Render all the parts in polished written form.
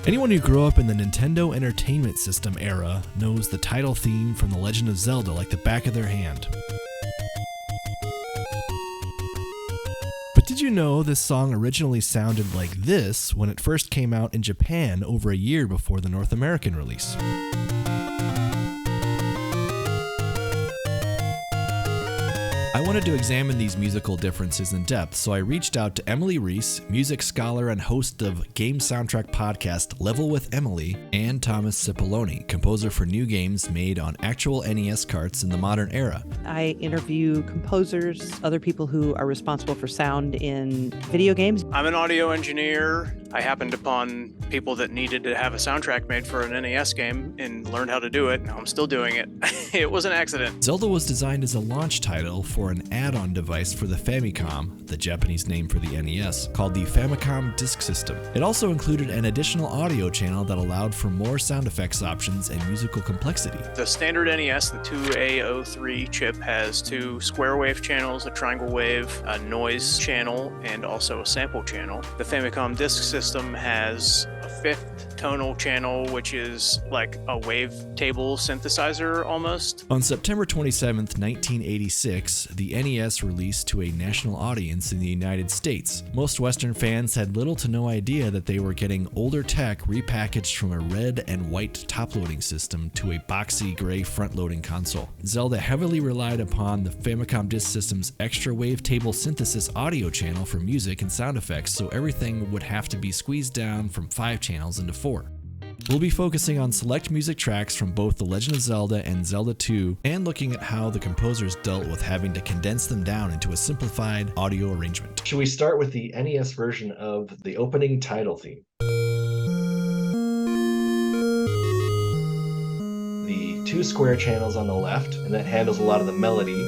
Anyone who grew up in the Nintendo Entertainment System era knows the title theme from The Legend of Zelda like the back of their hand. But did you know this song originally sounded like this when it first came out in Japan over a year before the North American release? I wanted to examine these musical differences in depth, so I reached out to Emily Reese, music scholar and host of game soundtrack podcast Level with Emily, and Thomas Cipollone, composer for new games made on actual NES carts in the modern era. I interview composers, other people who are responsible for sound in video games. I'm an audio engineer. I happened upon people that needed to have a soundtrack made for an NES game and learned how to do it. I'm still doing it. It was an accident. Zelda was designed as a launch title for an add-on device for the Famicom, the Japanese name for the NES, called the Famicom Disk System. It also included an additional audio channel that allowed for more sound effects options and musical complexity. The standard NES, the 2A03 chip, has two square wave channels, a triangle wave, a noise channel, and also a sample channel. The Famicom Disk System has a fifth tonal channel, which is like a wavetable synthesizer almost. On September 27th, 1986, the NES released to a national audience in the United States. Most Western fans had little to no idea that they were getting older tech repackaged from a red and white top-loading system to a boxy gray front-loading console. Zelda heavily relied upon the Famicom Disk System's extra wavetable synthesis audio channel for music and sound effects, so everything would have to be squeezed down from 5 channels into 4. We'll be focusing on select music tracks from both The Legend of Zelda and Zelda 2, and looking at how the composers dealt with having to condense them down into a simplified audio arrangement. Should we start with the NES version of the opening title theme? The two square channels on the left, and that handles a lot of the melody.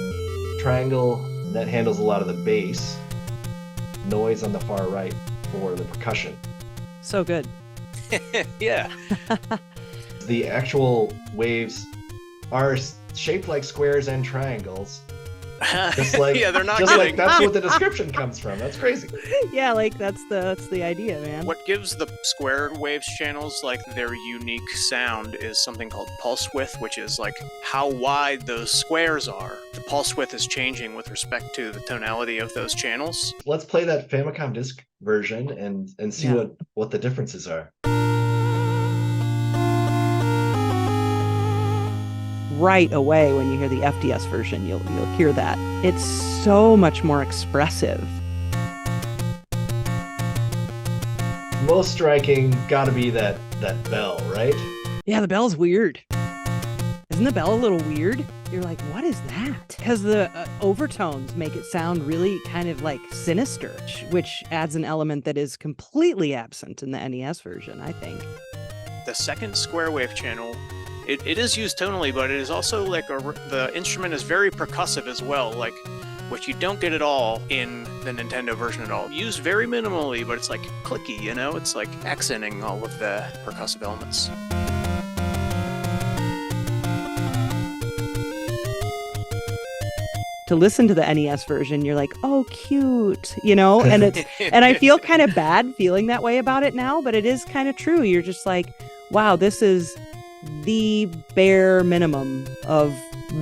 Triangle, that handles a lot of the bass. Noise on the far right for the percussion. So good. Yeah. The actual waves are shaped like squares and triangles. Just like, yeah, they're not just kidding. like that's what the description comes from. That's crazy. Yeah, like that's the idea, man. What gives the square waves channels like their unique sound is something called pulse width, which is like how wide those squares are. The pulse width is changing with respect to the tonality of those channels. Let's play that Famicom Disk version and see what the differences are. Right away when you hear the FDS version, you'll hear that. It's so much more expressive. Most striking gotta be that bell, right? Yeah, the bell's weird. Isn't the bell a little weird? You're like, what is that? Because the overtones make it sound really kind of like sinister, which adds an element that is completely absent in the NES version, I think. The second square wave channel, it is used tonally, but it is also like the instrument is very percussive as well, like which you don't get at all in the Nintendo version at all. Used very minimally, but it's like clicky, you know? It's like accenting all of the percussive elements. To listen to the NES version, you're like, oh, cute, you know? And it's and I feel kind of bad feeling that way about it now, but it is kind of true. You're just like, wow, this is the bare minimum of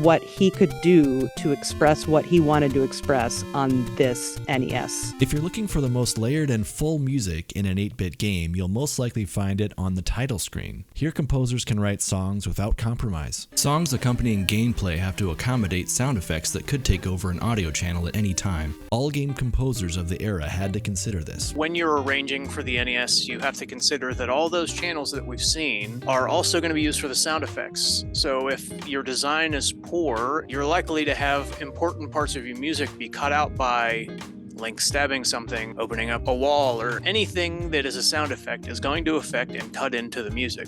what he could do to express what he wanted to express on this NES. If you're looking for the most layered and full music in an 8-bit game, you'll most likely find it on the title screen. Here composers can write songs without compromise. Songs accompanying gameplay have to accommodate sound effects that could take over an audio channel at any time. All game composers of the era had to consider this. When you're arranging for the NES, you have to consider that all those channels that we've seen are also going to be used for the sound effects. So if your design is poor, you're likely to have important parts of your music be cut out by Link stabbing something, opening up a wall, or anything that is a sound effect is going to affect and cut into the music.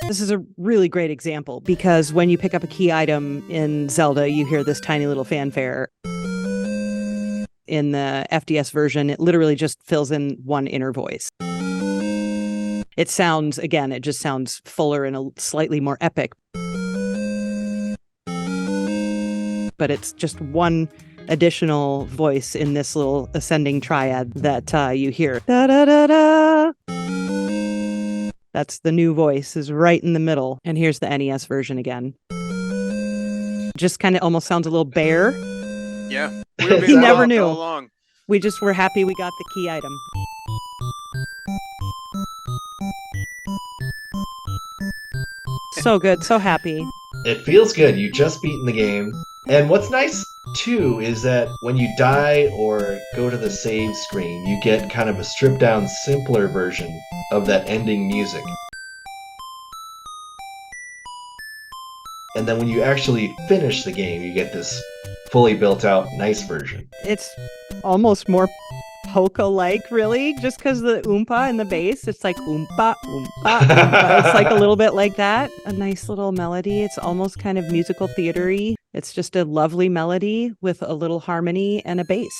This is a really great example because when you pick up a key item in Zelda, you hear this tiny little fanfare. In the FDS version, it literally just fills in one inner voice. It sounds, again, it just sounds fuller and a slightly more epic. But it's just one additional voice in this little ascending triad that you hear. Da da da da. That's the new voice, is right in the middle. And here's the NES version again. Just kind of almost sounds a little bare. Yeah. You never knew. All along. We just were happy we got the key item. So good, so happy. It feels good. You just beaten the game. And what's nice, too, is that when you die or go to the save screen, you get kind of a stripped-down, simpler version of that ending music. And then when you actually finish the game, you get this fully built-out, nice version. It's almost more polka-like, really, just because the oompa and the bass. It's like oompa, oompa, oompa. It's like a little bit like that. A nice little melody. It's almost kind of musical theater-y. It's just a lovely melody with a little harmony and a bass.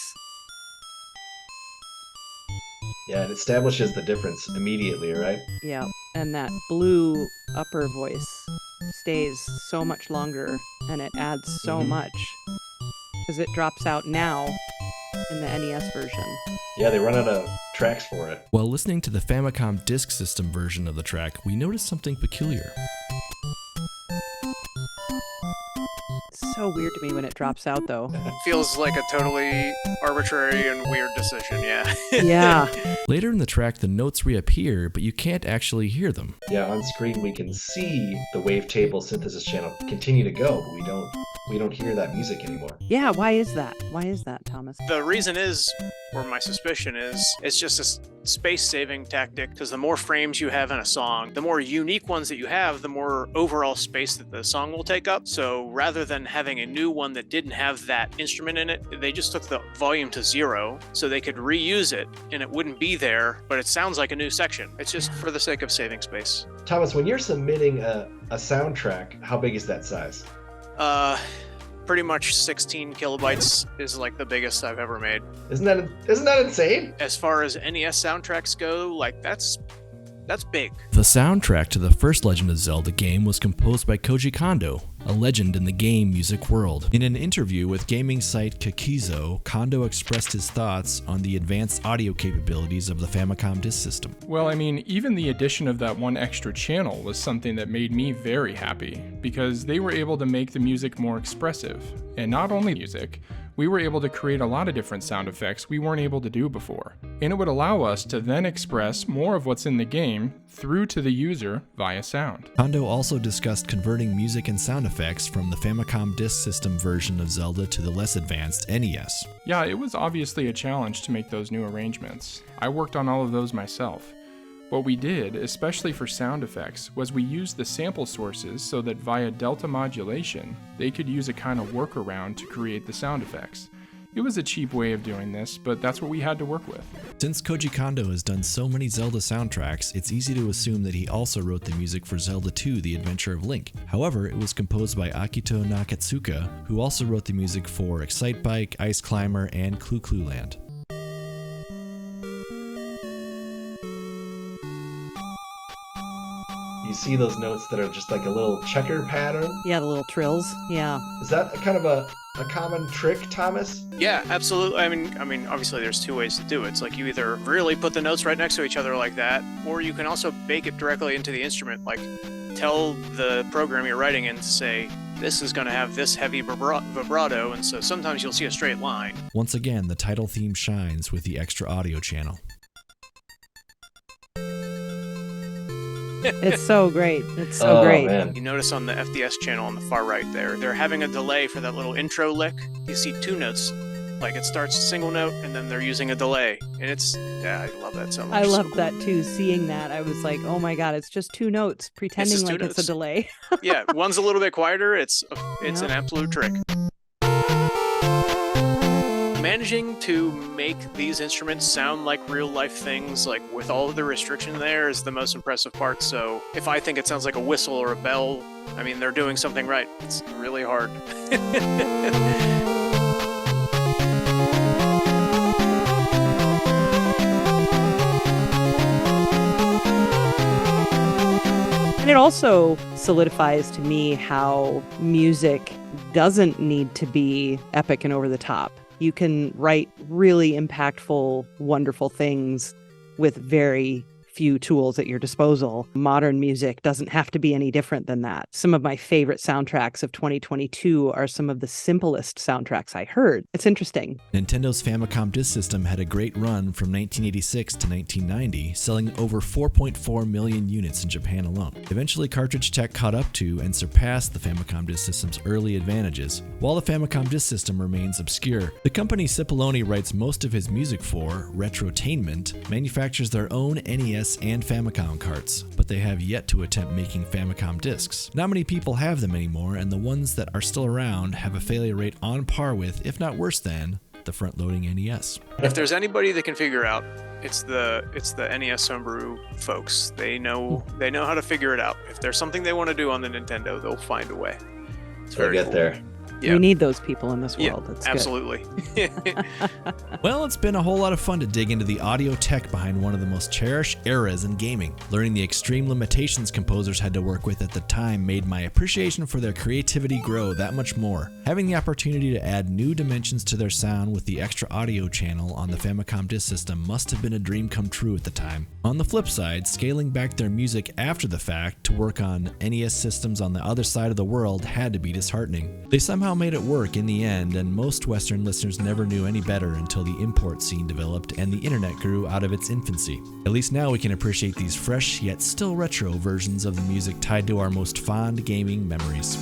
Yeah, it establishes the difference immediately, right? Yeah, and that blue upper voice stays so much longer, and it adds so much, because it drops out now in the NES version. Yeah, they run out of tracks for it. While listening to the Famicom Disk System version of the track, we noticed something peculiar. It's so weird to me when it drops out, though. Feels like a totally arbitrary and weird decision, yeah. Yeah. Later in the track, the notes reappear, but you can't actually hear them. Yeah, on screen we can see the wavetable synthesis channel continue to go, but we don't hear that music anymore. Yeah, why is that? Why is that, Thomas? The reason is, or my suspicion is, it's just a space-saving tactic, because the more frames you have in a song, the more unique ones that you have, the more overall space that the song will take up. So rather than having a new one that didn't have that instrument in it, they just took the volume to 0 so they could reuse it and it wouldn't be there, but it sounds like a new section. It's just for the sake of saving space. Thomas, when you're submitting a soundtrack, how big is that size? Pretty much 16 kilobytes is like the biggest I've ever made. Isn't that insane? As far as NES soundtracks go, like that's big. The soundtrack to the first Legend of Zelda game was composed by Koji Kondo, a legend in the game music world. In an interview with gaming site Kikizo, Kondo expressed his thoughts on the advanced audio capabilities of the Famicom Disk System. Well, I mean, even the addition of that one extra channel was something that made me very happy, because they were able to make the music more expressive. And not only music, we were able to create a lot of different sound effects we weren't able to do before. And it would allow us to then express more of what's in the game through to the user via sound. Kondo also discussed converting music and sound effects from the Famicom Disk System version of Zelda to the less advanced NES. Yeah, it was obviously a challenge to make those new arrangements. I worked on all of those myself. What we did, especially for sound effects, was we used the sample sources so that via delta modulation, they could use a kind of workaround to create the sound effects. It was a cheap way of doing this, but that's what we had to work with. Since Koji Kondo has done so many Zelda soundtracks, it's easy to assume that he also wrote the music for Zelda 2: The Adventure of Link. However, it was composed by Akito Nakatsuka, who also wrote the music for Excitebike, Ice Climber, and Clu Clu Land. You see those notes that are just like a little checker pattern? Yeah, the little trills. Yeah. Is that kind of a common trick, Thomas? Yeah, absolutely. I mean, obviously there's two ways to do it. It's like you either really put the notes right next to each other like that, or you can also bake it directly into the instrument. Like, tell the program you're writing in to say, this is going to have this heavy vibrato, and so sometimes you'll see a straight line. Once again, the title theme shines with the extra audio channel. It's so great. It's so great. Man. You notice on the FDS channel on the far right there, they're having a delay for that little intro lick. You see two notes. Like, it starts a single note, and then they're using a delay. And I love that so much. I love that too. Seeing that, I was like, oh my god, it's just two notes, pretending like it's a delay. Yeah, one's a little bit quieter. It's an absolute trick. Managing to make these instruments sound like real life things, like with all of the restriction there, is the most impressive part. So if I think it sounds like a whistle or a bell, I mean, they're doing something right. It's really hard. And it also solidifies to me how music doesn't need to be epic and over the top. You can write really impactful, wonderful things with very few tools at your disposal. Modern music doesn't have to be any different than that. Some of my favorite soundtracks of 2022 are some of the simplest soundtracks I heard. It's interesting. Nintendo's Famicom Disk System had a great run from 1986 to 1990, selling over 4.4 million units in Japan alone. Eventually, cartridge tech caught up to and surpassed the Famicom Disk System's early advantages. While the Famicom Disk System remains obscure, the company Cipollone writes most of his music for, Retrotainment, manufactures their own NES and Famicom carts, but they have yet to attempt making Famicom discs. Not many people have them anymore, and the ones that are still around have a failure rate on par with, if not worse than, the front-loading NES. If there's anybody that can figure out, it's the NES homebrew folks. They know how to figure it out. If there's something they want to do on the Nintendo, they'll find a way. It's They'll very get cool. there. Yeah. We need those people in this world. Yeah, It's absolutely. Well, it's been a whole lot of fun to dig into the audio tech behind one of the most cherished eras in gaming. Learning the extreme limitations composers had to work with at the time made my appreciation for their creativity grow that much more. Having the opportunity to add new dimensions to their sound with the extra audio channel on the Famicom Disk System must have been a dream come true at the time. On the flip side, scaling back their music after the fact to work on NES systems on the other side of the world had to be disheartening. They somehow made it work in the end, and most Western listeners never knew any better until the import scene developed and the internet grew out of its infancy. At least now we can appreciate these fresh yet still retro versions of the music tied to our most fond gaming memories.